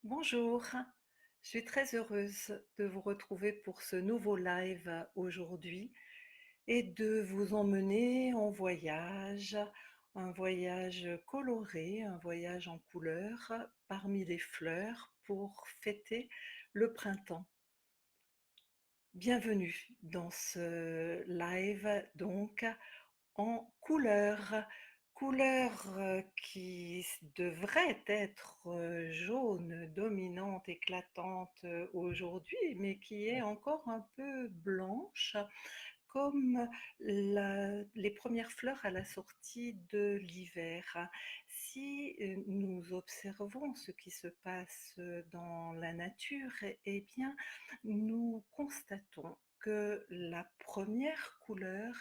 Bonjour, je suis très heureuse de vous retrouver pour ce nouveau live aujourd'hui et de vous emmener en voyage, un voyage coloré, un voyage en couleurs parmi les fleurs pour fêter le printemps. Bienvenue dans ce live donc en couleurs. Couleur qui devrait être jaune, dominante, éclatante aujourd'hui, mais qui est encore un peu blanche, comme les premières fleurs à la sortie de l'hiver. Si nous observons ce qui se passe dans la nature, eh bien, nous constatons que la première couleur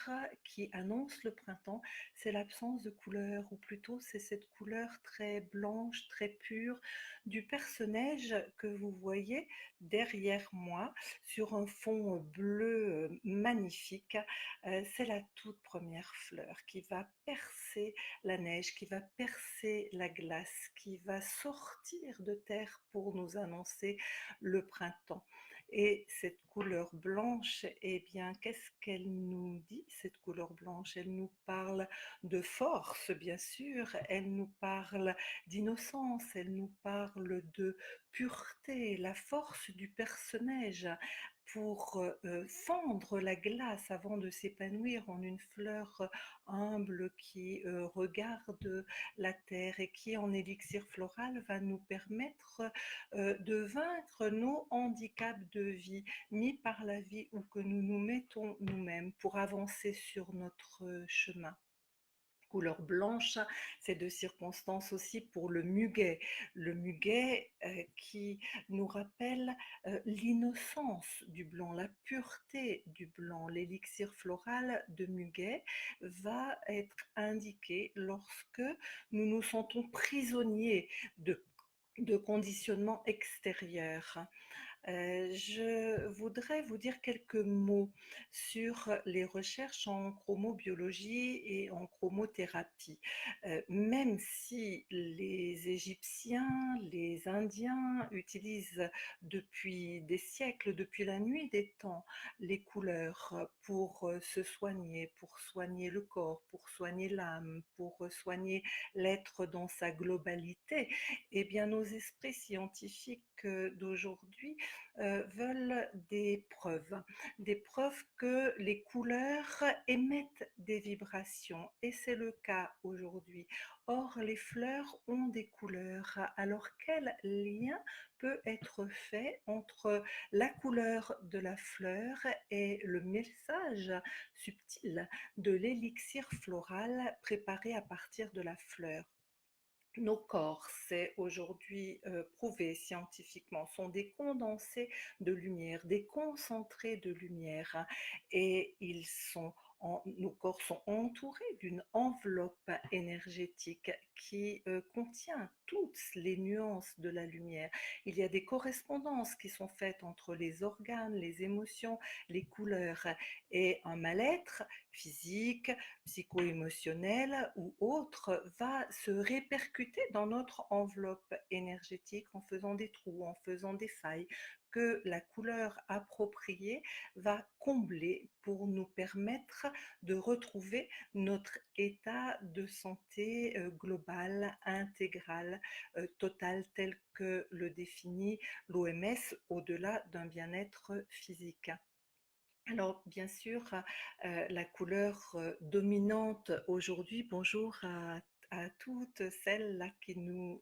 qui annonce le printemps, c'est l'absence de couleur, ou plutôt c'est cette couleur très blanche, très pure du perce-neige que vous voyez derrière moi sur un fond bleu magnifique. C'est la toute première fleur qui va percer la neige, qui va percer la glace, qui va sortir de terre pour nous annoncer le printemps. Et cette couleur blanche, eh bien, qu'est-ce qu'elle nous dit, cette couleur blanche? Elle nous parle de force, bien sûr, elle nous parle d'innocence, elle nous parle de pureté, la force du perce-neige pour fendre la glace avant de s'épanouir en une fleur humble qui regarde la terre et qui, en élixir floral, va nous permettre de vaincre nos handicaps de vie, mis par la vie ou que nous nous mettons nous-mêmes pour avancer sur notre chemin. Couleur blanche, c'est de circonstance aussi pour le muguet. Le muguet qui nous rappelle l'innocence du blanc, la pureté du blanc. L'élixir floral de muguet va être indiqué lorsque nous nous sentons prisonniers de conditionnements extérieurs. Je voudrais vous dire quelques mots sur les recherches en chromobiologie et en chromothérapie. Même si les Égyptiens, les Indiens utilisent depuis des siècles, depuis la nuit des temps, les couleurs pour se soigner, pour soigner le corps, pour soigner l'âme, pour soigner l'être dans sa globalité, eh bien nos esprits scientifiques d'aujourd'hui veulent des preuves que les couleurs émettent des vibrations, et c'est le cas aujourd'hui. Or, les fleurs ont des couleurs. Alors, quel lien peut être fait entre la couleur de la fleur et le message subtil de l'élixir floral préparé à partir de la fleur? Nos corps, c'est aujourd'hui prouvé scientifiquement, sont des condensés de lumière, des concentrés de lumière, et nos corps sont entourés d'une enveloppe énergétique qui contient toutes les nuances de la lumière. Il y a des correspondances qui sont faites entre les organes, les émotions, les couleurs, et un mal-être physique, psycho-émotionnel ou autre va se répercuter dans notre enveloppe énergétique en faisant des trous, en faisant des failles que la couleur appropriée va combler pour nous permettre de retrouver notre état de santé global, intégral, total, tel que le définit l'OMS, au-delà d'un bien-être physique. Alors, bien sûr, la couleur dominante aujourd'hui, bonjour à toutes celles là qui nous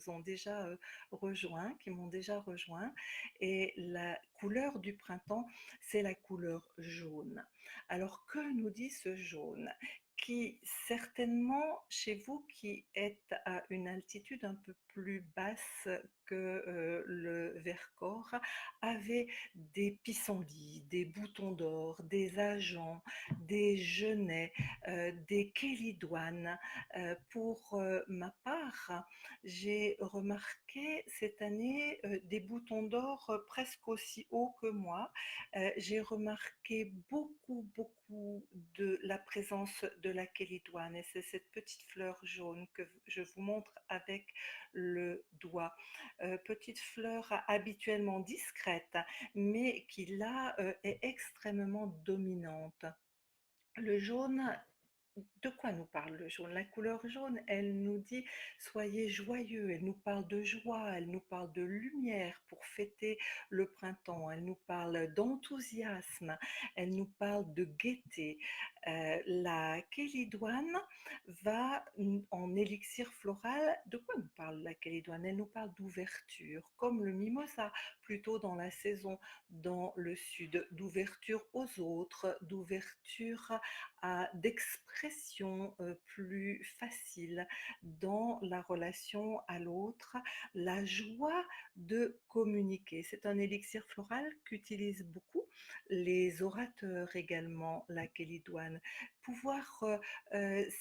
ont déjà rejoints, qui m'ont déjà rejoint. Et la couleur du printemps, c'est la couleur jaune. Alors, que nous dit ce jaune? Qui certainement, chez vous qui êtes à une altitude un peu plus basse que le Vercors, avait des pissenlits, des boutons d'or, des ajoncs, des genêts, des kélidoines. Pour ma part, j'ai remarqué cette année des boutons d'or presque aussi hauts que moi. J'ai remarqué beaucoup de la présence de la kélidoine, et c'est cette petite fleur jaune que je vous montre avec le doigt. Petite fleur habituellement discrète, mais qui là est extrêmement dominante. Le jaune, de quoi nous parle le jaune? La couleur jaune, elle nous dit soyez joyeux, elle nous parle de joie, elle nous parle de lumière pour fêter le printemps, elle nous parle d'enthousiasme, elle nous parle de gaieté. La kélidoine va en élixir floral. De quoi nous parle la kélidoine? Elle nous parle d'ouverture, comme le mimosa, plutôt dans la saison dans le sud, d'ouverture aux autres, d'ouverture d'expression plus facile dans la relation à l'autre, la joie de communiquer. C'est un élixir floral qu'utilisent beaucoup les orateurs également, la kélidoine. Pouvoir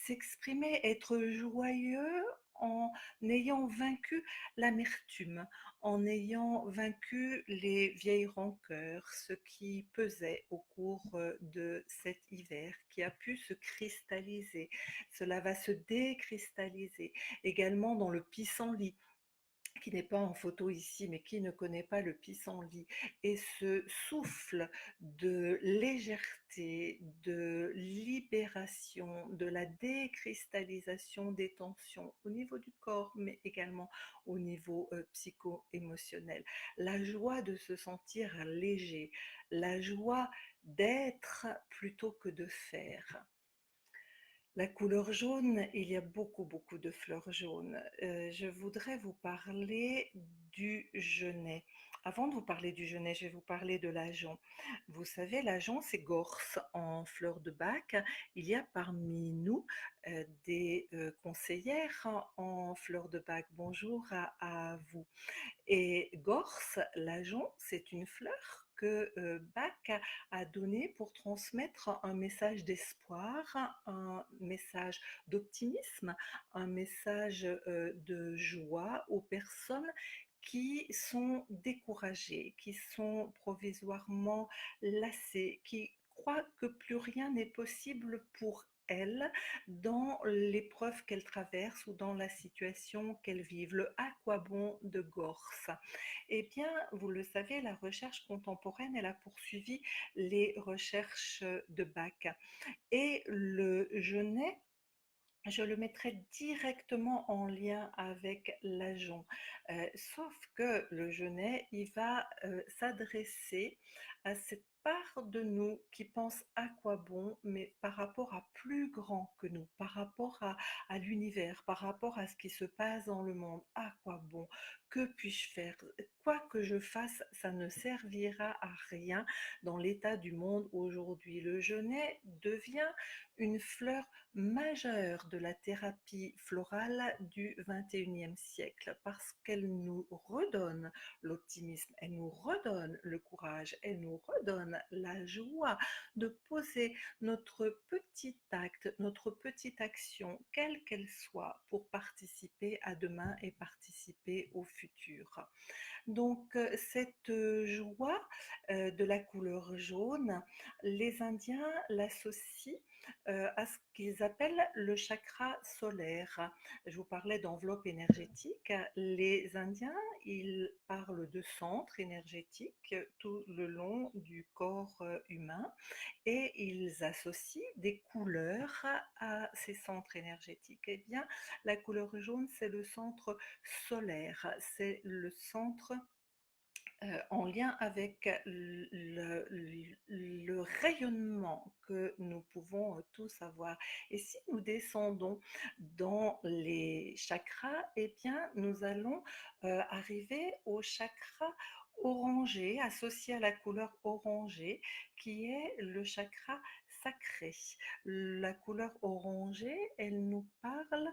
s'exprimer, être joyeux en ayant vaincu l'amertume, en ayant vaincu les vieilles rancœurs, ce qui pesait au cours de cet hiver, qui a pu se cristalliser. Cela va se décristalliser également dans le pissenlit, qui n'est pas en photo ici, mais qui ne connaît pas le pissenlit, et ce souffle de légèreté, de libération, de la décristallisation des tensions au niveau du corps, mais également au niveau psycho-émotionnel. La joie de se sentir léger, la joie d'être plutôt que de faire. La couleur jaune, il y a beaucoup de fleurs jaunes. Je voudrais vous parler du genêt. Avant de vous parler du genêt, je vais vous parler de l'ajon. Vous savez, l'ajon, c'est gorse en fleurs de bac. Il y a parmi nous des conseillères en fleurs de bac. Bonjour à vous. Et Gorse, l'ajon, c'est une fleur que Bach a donnée pour transmettre un message d'espoir, un message d'optimisme, un message de joie aux personnes qui sont découragées, qui sont provisoirement lassées, qui croient que plus rien n'est possible pour elles dans l'épreuve qu'elles traversent ou dans la situation qu'elles vivent. Le à quoi bon de Gorse. Eh bien, vous le savez, la recherche contemporaine, elle a poursuivi les recherches de Bach. Et le genêt, je le mettrai directement en lien avec l'ajon. Sauf que le genêt, il va s'adresser à cette part de nous qui pense à quoi bon, mais par rapport à plus grand que nous, par rapport à l'univers, par rapport à ce qui se passe dans le monde. À quoi bon? Que puis-je faire? Quoi que je fasse, ça ne servira à rien dans l'état du monde aujourd'hui. Le genêt devient une fleur majeure de la thérapie florale du XXIe siècle parce qu'elle nous redonne l'optimisme, elle nous redonne le courage, elle nous redonne la joie de poser notre petit acte, notre petite action, quelle qu'elle soit, pour participer à demain et participer au futur. Donc cette joie de la couleur jaune, les Indiens l'associent à ce qu'ils appellent le chakra solaire. Je vous parlais d'enveloppe énergétique. Les Indiens, ils parlent de centre énergétique tout le long du corps humain et ils associent des couleurs à ces centres énergétiques. Eh bien, la couleur jaune, c'est le centre solaire, c'est le centre en lien avec le rayonnement que nous pouvons tous avoir. Et si nous descendons dans les chakras, eh bien, nous allons arriver au chakra orangé, associé à la couleur orangée, qui est le chakra sacré. La couleur orangée, elle nous parle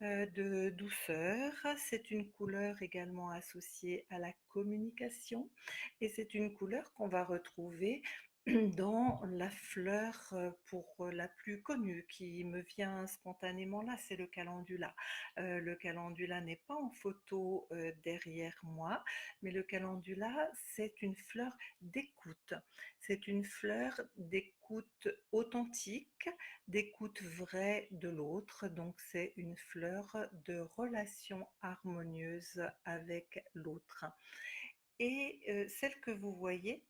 de douceur. C'est une couleur également associée à la communication et c'est une couleur qu'on va retrouver dans la fleur pour la plus connue qui me vient spontanément là, c'est le calendula. Le calendula n'est pas en photo derrière moi, mais le calendula, c'est une fleur d'écoute. C'est une fleur d'écoute authentique, d'écoute vraie de l'autre. Donc c'est une fleur de relation harmonieuse avec l'autre. Et celle que vous voyez,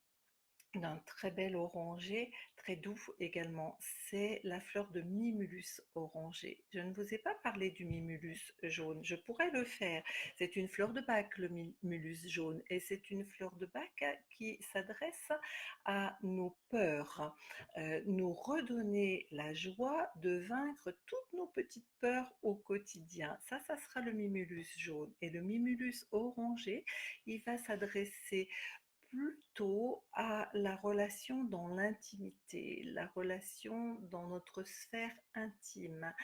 d'un très bel orangé, très doux également. C'est la fleur de Mimulus orangé. Je ne vous ai pas parlé du Mimulus jaune. Je pourrais le faire. C'est une fleur de bac, le Mimulus jaune. Et c'est une fleur de bac qui s'adresse à nos peurs, nous redonner la joie de vaincre toutes nos petites peurs au quotidien. Ça sera le Mimulus jaune. Et le Mimulus orangé, il va s'adresser plutôt à la relation dans l'intimité, la relation dans notre sphère intime,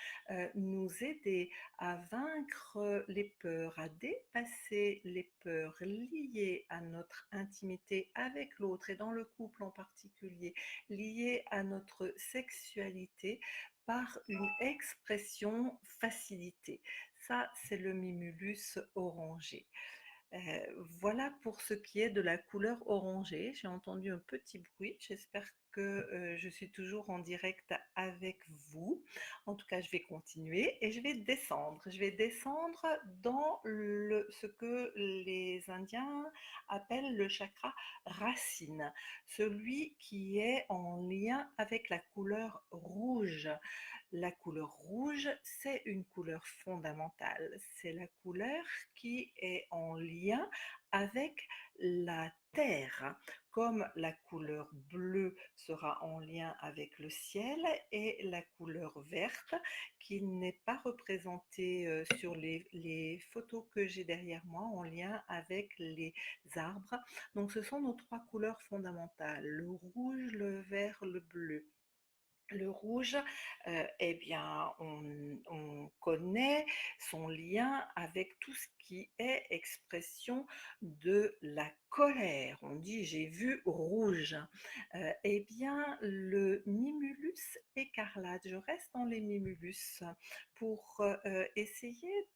nous aider à vaincre les peurs, à dépasser les peurs liées à notre intimité avec l'autre et dans le couple en particulier, liées à notre sexualité par une expression facilitée. Ça, c'est le mimulus orangé. Voilà pour ce qui est de la couleur orangée. J'ai entendu un petit bruit. J'espère que je suis toujours en direct avec vous. En tout cas, je vais continuer et je vais descendre. Je vais descendre dans ce que les Indiens appellent le chakra racine, celui qui est en lien avec la couleur rouge. La couleur rouge, c'est une couleur fondamentale. C'est la couleur qui est en lien avec la terre, comme la couleur bleue sera en lien avec le ciel et la couleur verte qui n'est pas représentée sur les photos que j'ai derrière moi en lien avec les arbres. Donc ce sont nos trois couleurs fondamentales, le rouge, le vert, le bleu. Le rouge, eh bien, on connaît son lien avec tout ce qui est expression de la colère. On dit j'ai vu rouge. Eh bien, le mimulus écarlate, je reste dans les mimulus pour essayer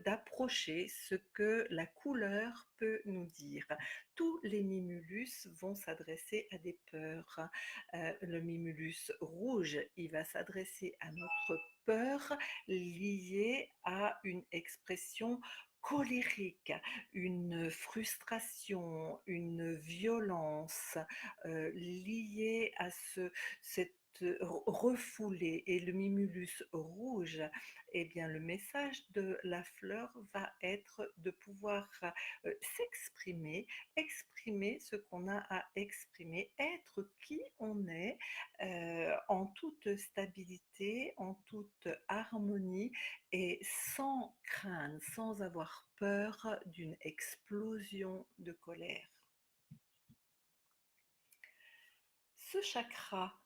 d'approcher ce que la couleur peut nous dire. Tous les mimulus vont s'adresser à des peurs. Le mimulus rouge, il va s'adresser à notre peur liée à une expression colérique, une frustration, une violence liée à cette refoulée. Et le mimulus rouge, eh bien le message de la fleur va être de pouvoir s'exprimer, exprimer ce qu'on a à exprimer, être qui on est en toute stabilité, en toute harmonie et sans crainte, sans avoir peur d'une explosion de colère. Ce chakra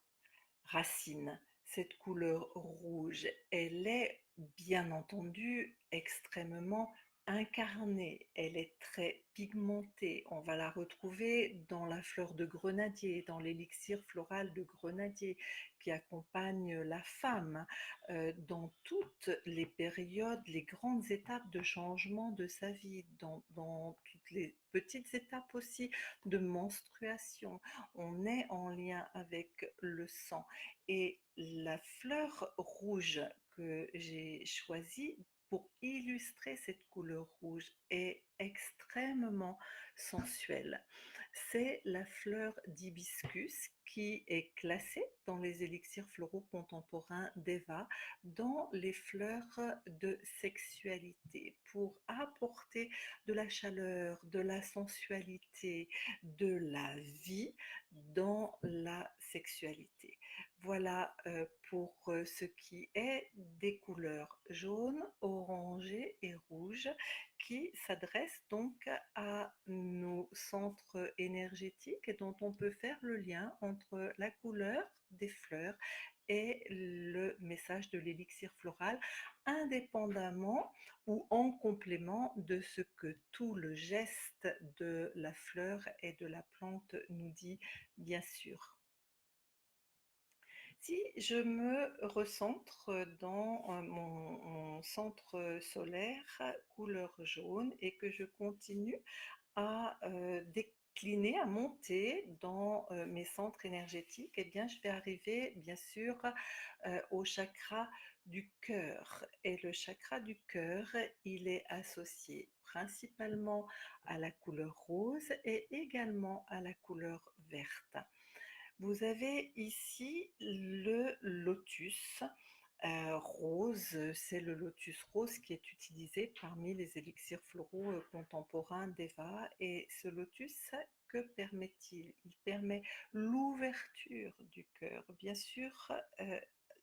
racine, cette couleur rouge, elle est bien entendu extrêmement incarnée, elle est très pigmentée. On va la retrouver dans la fleur de grenadier, dans l'élixir floral de grenadier qui accompagne la femme dans toutes les périodes, les grandes étapes de changement de sa vie, dans toutes les petites étapes aussi de menstruation. On est en lien avec le sang. Et la fleur rouge que j'ai choisie pour illustrer cette couleur rouge est extrêmement sensuelle. C'est la fleur d'hibiscus qui est classée dans les élixirs floraux contemporains d'Eva dans les fleurs de sexualité pour apporter de la chaleur, de la sensualité, de la vie dans la sexualité. Voilà pour ce qui est des couleurs jaune, orangé et rouge qui s'adressent donc à nos centres énergétiques et dont on peut faire le lien entre la couleur des fleurs et le message de l'élixir floral, indépendamment ou en complément de ce que tout le geste de la fleur et de la plante nous dit, bien sûr. Si je me recentre dans mon centre solaire couleur jaune et que je continue à décliner, à monter dans mes centres énergétiques, eh bien, je vais arriver bien sûr au chakra du cœur. Et le chakra du cœur, il est associé principalement à la couleur rose et également à la couleur verte. Vous avez ici le lotus rose, c'est le lotus rose qui est utilisé parmi les élixirs floraux contemporains d'Eva. Et ce lotus, que permet-il? Il permet l'ouverture du cœur. Bien sûr,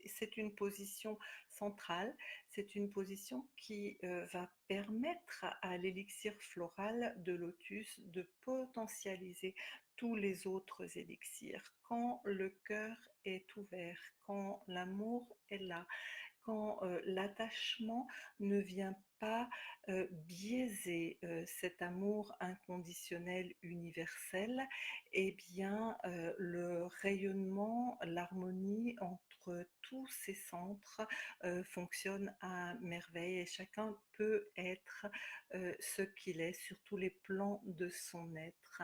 c'est une position centrale, c'est une position qui va permettre à l'élixir floral de lotus de potentialiser tous les autres élixirs. Quand le cœur est ouvert, quand l'amour est là, quand l'attachement ne vient pas biaiser cet amour inconditionnel universel, eh bien le rayonnement, l'harmonie entre tous ces centres fonctionne à merveille et chacun peut être ce qu'il est sur tous les plans de son être.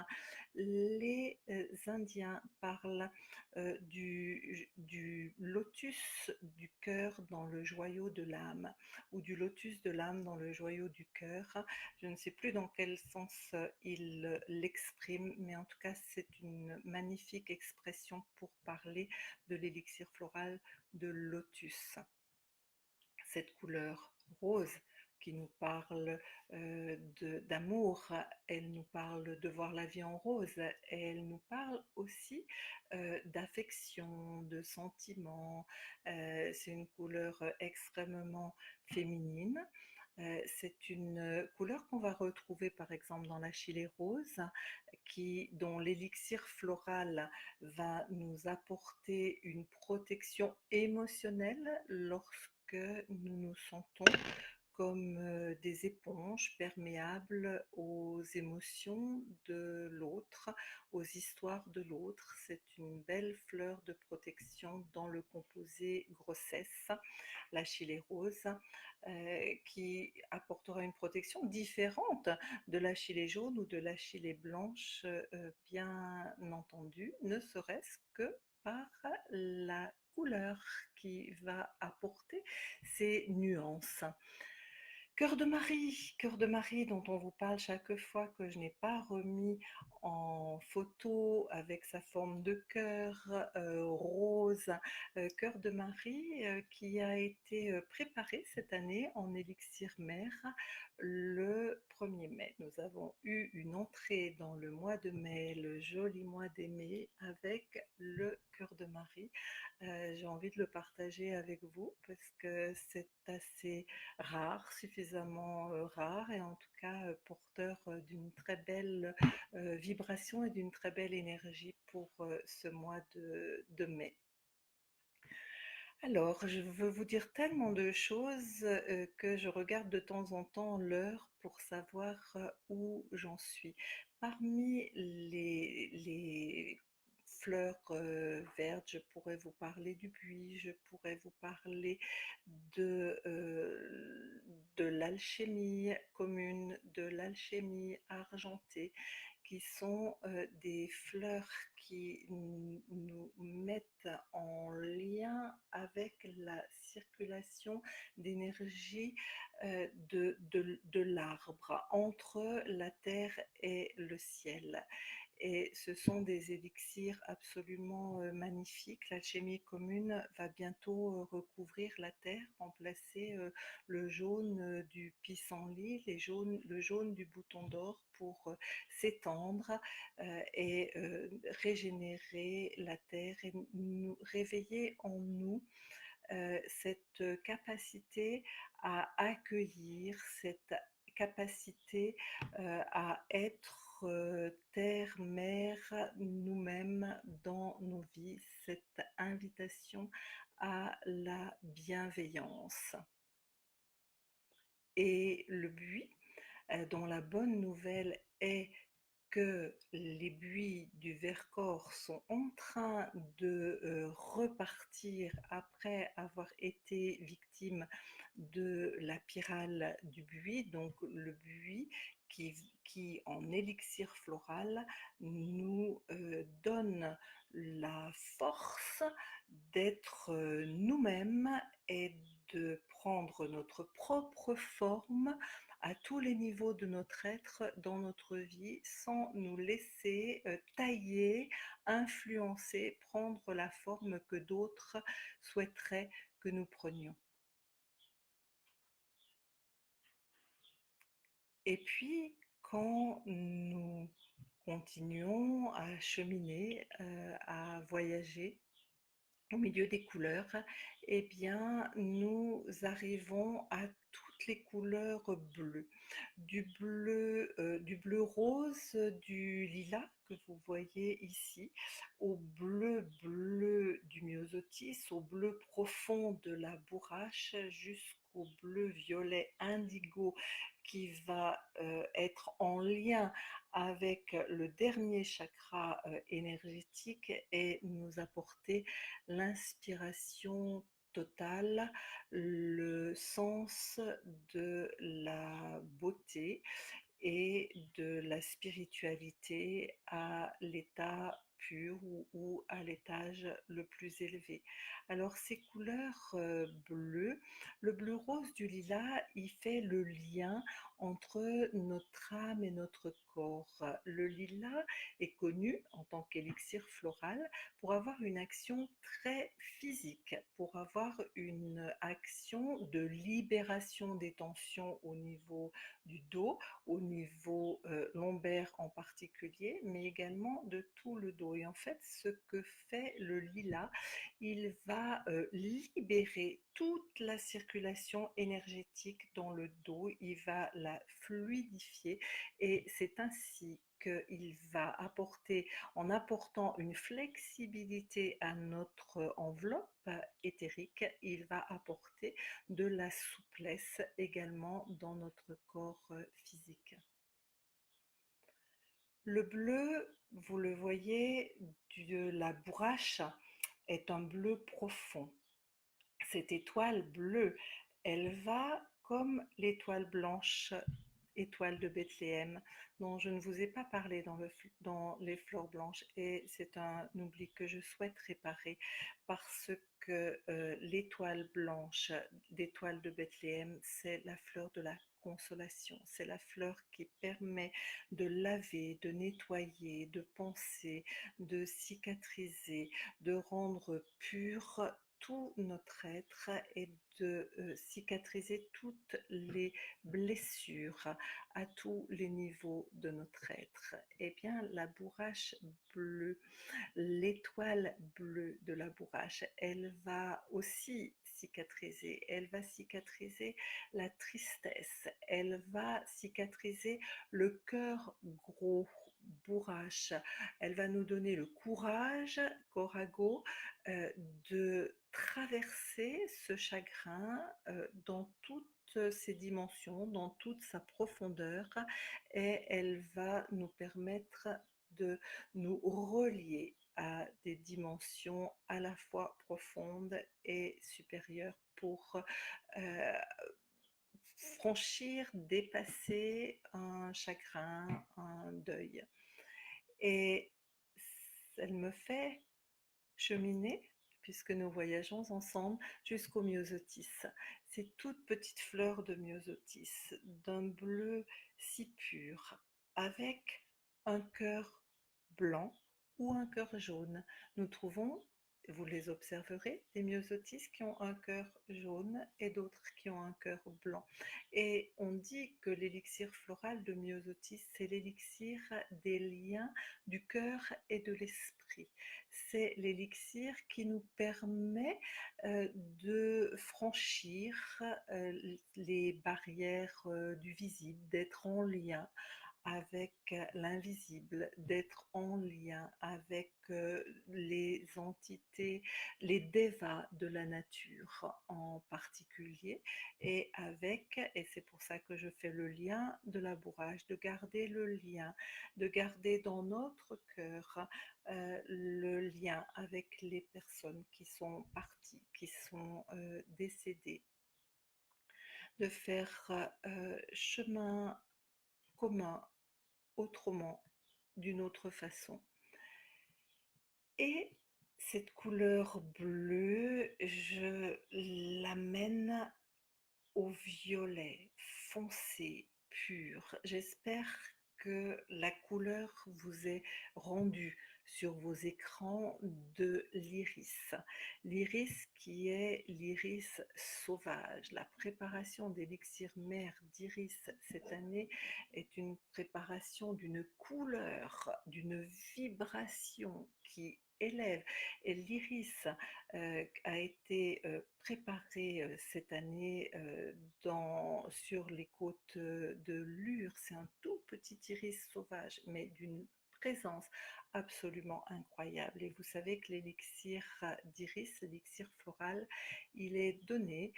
Les Indiens parlent du lotus du cœur dans le joyau de l'âme, ou du lotus de l'âme dans le joyau du cœur. Je ne sais plus dans quel sens il l'exprime, mais en tout cas c'est une magnifique expression pour parler de l'élixir floral de lotus. Cette couleur rose qui nous parle d'amour, elle nous parle de voir la vie en rose, et elle nous parle aussi d'affection, de sentiments. C'est une couleur extrêmement féminine. C'est une couleur qu'on va retrouver par exemple dans l'achillée rose, dont l'élixir floral va nous apporter une protection émotionnelle lorsque nous nous sentons comme des éponges perméables aux émotions de l'autre, aux histoires de l'autre. C'est une belle fleur de protection dans le composé grossesse, l'achillée rose, qui apportera une protection différente de l'achillée jaune ou de l'achillée blanche, bien entendu, ne serait-ce que par la couleur qui va apporter ces nuances. Cœur de Marie dont on vous parle chaque fois que je n'ai pas remis en photo avec sa forme de cœur rose, Cœur de Marie qui a été préparé cette année en élixir mère le 1er mai. Nous avons eu une entrée dans le mois de mai, le joli mois des mai, avec le Cœur de Marie. J'ai envie de le partager avec vous parce que c'est assez rare, suffisamment rare et en tout cas porteur d'une très belle vibration et d'une très belle énergie pour ce mois de mai. Alors, je veux vous dire tellement de choses que je regarde de temps en temps l'heure pour savoir où j'en suis. Parmi les fleurs vertes, je pourrais vous parler du buis, je pourrais vous parler de l'alchimie commune, de l'alchimie argentée, qui sont des fleurs qui nous mettent en lien avec la circulation d'énergie de l'arbre entre la terre et le ciel. Et ce sont des élixirs absolument magnifiques. L'alchimie commune va bientôt recouvrir la terre, remplacer le jaune du pissenlit, le jaune du bouton d'or pour s'étendre et régénérer la terre et nous réveiller en nous cette capacité à accueillir, cette capacité à être terre, mère, nous-mêmes dans nos vies, cette invitation à la bienveillance. Et le buis, dont la bonne nouvelle est que les buis du Vercors sont en train de repartir après avoir été victimes de la pyrale du buis, donc le buis qui, en élixir floral nous donne la force d'être nous-mêmes et de prendre notre propre forme à tous les niveaux de notre être dans notre vie sans nous laisser tailler, influencer, prendre la forme que d'autres souhaiteraient que nous prenions. Et puis, quand nous continuons à cheminer, à voyager au milieu des couleurs, eh bien, nous arrivons à toutes les couleurs bleues. Du bleu rose, du lilas que vous voyez ici, au bleu du myosotis, au bleu profond de la bourrache, jusqu'au bleu violet indigo qui va être en lien avec le dernier chakra énergétique et nous apporter l'inspiration totale, le sens de la beauté et de la spiritualité à l'état pur ou à l'étage le plus élevé. Alors ces couleurs bleues, le bleu rose du lilas, il fait le lien entre notre âme et notre corps. Le lilas est connu en tant qu'élixir floral pour avoir une action très physique, pour avoir une action de libération des tensions au niveau du dos, au niveau lombaire en particulier, mais également de tout le dos. Et en fait, ce que fait le lilas, il va libérer toute la circulation énergétique dans le dos, il va la fluidifier et c'est ainsi qu'il va apporter, en apportant une flexibilité à notre enveloppe éthérique, il va apporter de la souplesse également dans notre corps physique. Le bleu, vous le voyez, de la bourrache est un bleu profond. Cette étoile bleue, elle va comme l'étoile blanche, étoile de Bethléem, dont je ne vous ai pas parlé dans les fleurs blanches, et c'est un oubli que je souhaite réparer parce que l'étoile blanche d'étoile de Bethléem, c'est la fleur de la consolation, c'est la fleur qui permet de laver, de nettoyer, de penser, de cicatriser, de rendre pur tout notre être et de cicatriser toutes les blessures à tous les niveaux de notre être. Eh bien, la bourrache bleue, l'étoile bleue de la bourrache, elle va aussi cicatriser. Elle va cicatriser la tristesse. Elle va cicatriser le cœur gros, bourrache. Elle va nous donner le courage, Corago, de traverser ce chagrin dans toutes ses dimensions, dans toute sa profondeur, et elle va nous permettre de nous relier à des dimensions à la fois profondes et supérieures pour euh, franchir, dépasser un chagrin, un deuil. Et elle me fait cheminer, puisque nous voyageons ensemble, jusqu'au myosotis. Ces toutes petites fleurs de myosotis, d'un bleu si pur, avec un cœur blanc ou un cœur jaune. Nous trouvons, vous les observerez, des myosotis qui ont un cœur jaune et d'autres qui ont un cœur blanc. Et on dit que l'élixir floral de myosotis, c'est l'élixir des liens du cœur et de l'esprit. C'est l'élixir qui nous permet de franchir les barrières du visible, d'être en lien avec l'invisible, d'être en lien avec les entités, les devas de la nature en particulier, et c'est pour ça que je fais le lien de labourage, de garder le lien, de garder dans notre cœur le lien avec les personnes qui sont parties, qui sont décédées, de faire chemin commun autrement, d'une autre façon. Et cette couleur bleue, je l'amène au violet foncé, pur. J'espère que la couleur vous est rendue sur vos écrans de l'iris. L'iris qui est l'iris sauvage. La préparation d'élixir mère d'iris cette année est une préparation d'une couleur, d'une vibration qui élève. Et l'iris a été préparé cette année sur les côtes de Lure. C'est un tout petit iris sauvage, mais d'une présence absolument incroyable. Et vous savez que l'élixir d'iris, l'élixir floral, il est donné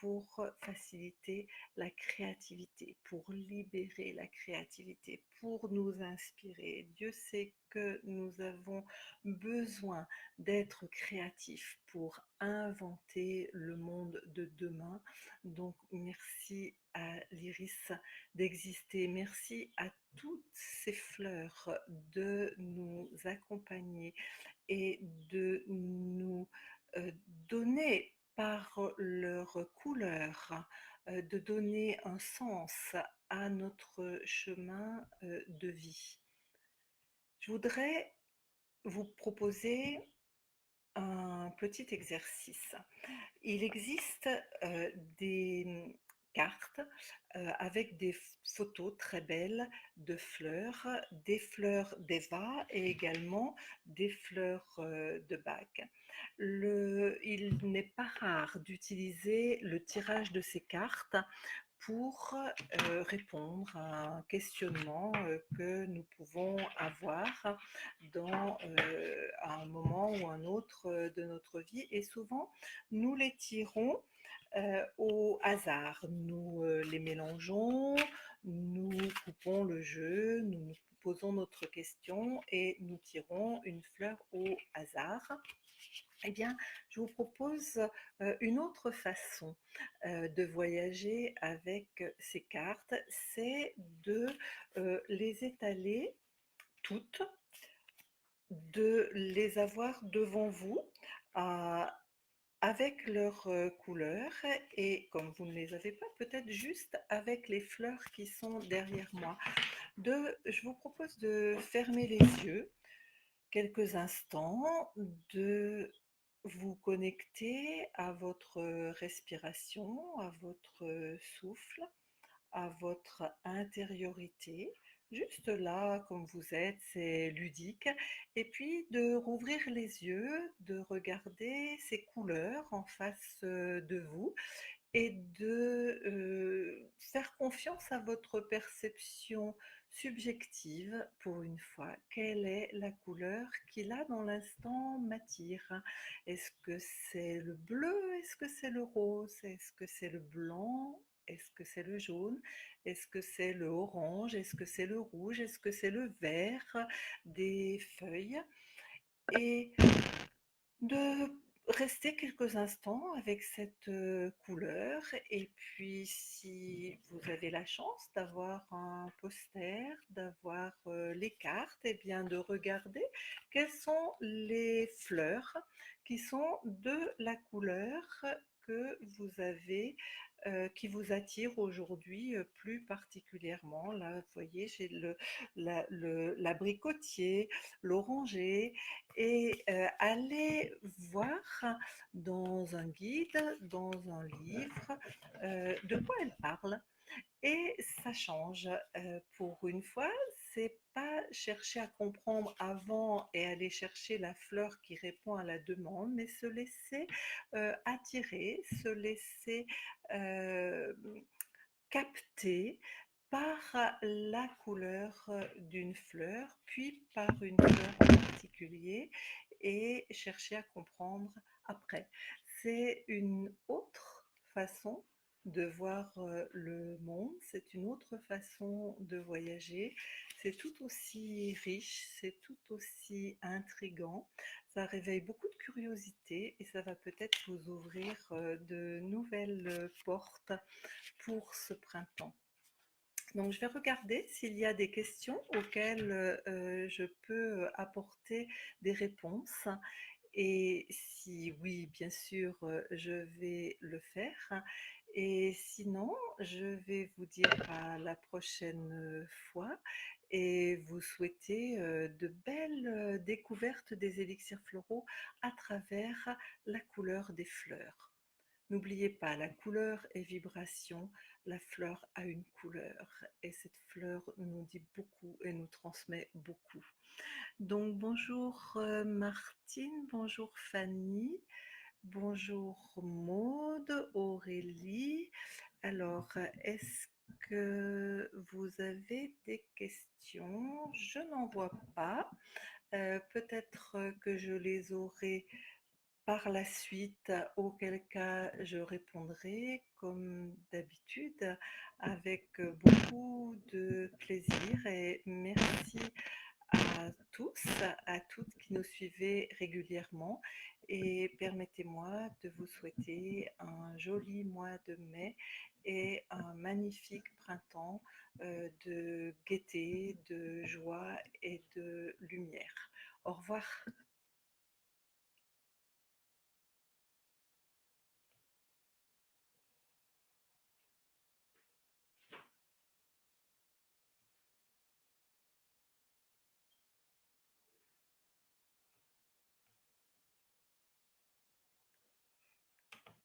pour faciliter la créativité, pour libérer la créativité, pour nous inspirer. Dieu sait que nous avons besoin d'être créatifs pour inventer le monde de demain. Donc merci à l'iris d'exister. Merci à toutes ces fleurs de nous accompagner et de nous donner par leur couleur, de donner un sens à notre chemin de vie. Je voudrais vous proposer un petit exercice. Il existe des cartes avec des photos très belles de des fleurs d'Eva et également des fleurs de Bach. Il n'est pas rare d'utiliser le tirage de ces cartes pour répondre à un questionnement que nous pouvons avoir à un moment ou un autre de notre vie. Et souvent, nous les tirons au hasard. Nous les mélangeons, nous coupons le jeu, nous posons notre question et nous tirons une fleur au hasard. Eh bien, je vous propose une autre façon de voyager avec ces cartes, c'est de les étaler toutes, de les avoir devant vous euh, avec leurs couleurs, et comme vous ne les avez pas, peut-être juste avec les fleurs qui sont derrière moi. Je vous propose de fermer les yeux quelques instants, de vous connecter à votre respiration, à votre souffle, à votre intériorité. Juste là, comme vous êtes, c'est ludique. Et puis de rouvrir les yeux, de regarder ces couleurs en face de vous et de faire confiance à votre perception subjective pour une fois. Quelle est la couleur qui là dans l'instant m'attire? Est-ce que c'est le bleu? Est-ce que c'est le rose? Est-ce que c'est le blanc? Est-ce que c'est le jaune? Est-ce que c'est le orange? Est-ce que c'est le rouge? Est-ce que c'est le vert des feuilles? Et de rester quelques instants avec cette couleur, et puis si vous avez la chance d'avoir un poster, d'avoir les cartes, et bien de regarder quelles sont les fleurs qui sont de la couleur que vous avez, qui vous attire aujourd'hui plus particulièrement. Là, vous voyez, j'ai l'abricotier, l'oranger, et allez voir dans un guide, dans un livre, de quoi elle parle. Et ça change. Pour une fois, c'est pas chercher à comprendre avant et aller chercher la fleur qui répond à la demande, mais se laisser attirer, se laisser capter par la couleur d'une fleur, puis par une fleur en particulier, et chercher à comprendre après. C'est une autre façon de voir le monde, c'est une autre façon de voyager, c'est tout aussi riche, c'est tout aussi intrigant, ça réveille beaucoup de curiosité et ça va peut-être vous ouvrir de nouvelles portes pour ce printemps. Donc, je vais regarder s'il y a des questions auxquelles je peux apporter des réponses. Et si oui, bien sûr, je vais le faire. Et sinon, je vais vous dire à la prochaine fois et vous souhaiter de belles découvertes des élixirs floraux à travers la couleur des fleurs. N'oubliez pas, la couleur est vibration, la fleur a une couleur et cette fleur nous dit beaucoup et nous transmet beaucoup. Donc bonjour Martine, bonjour Fanny, bonjour Maude, Aurélie. Alors, est-ce que vous avez des questions? Je n'en vois pas. Peut-être que je les aurai par la suite, auquel cas je répondrai comme d'habitude avec beaucoup de plaisir et merci à tous, à toutes qui nous suivez régulièrement et permettez-moi de vous souhaiter un joli mois de mai et un magnifique printemps de gaieté, de joie et de lumière. Au revoir.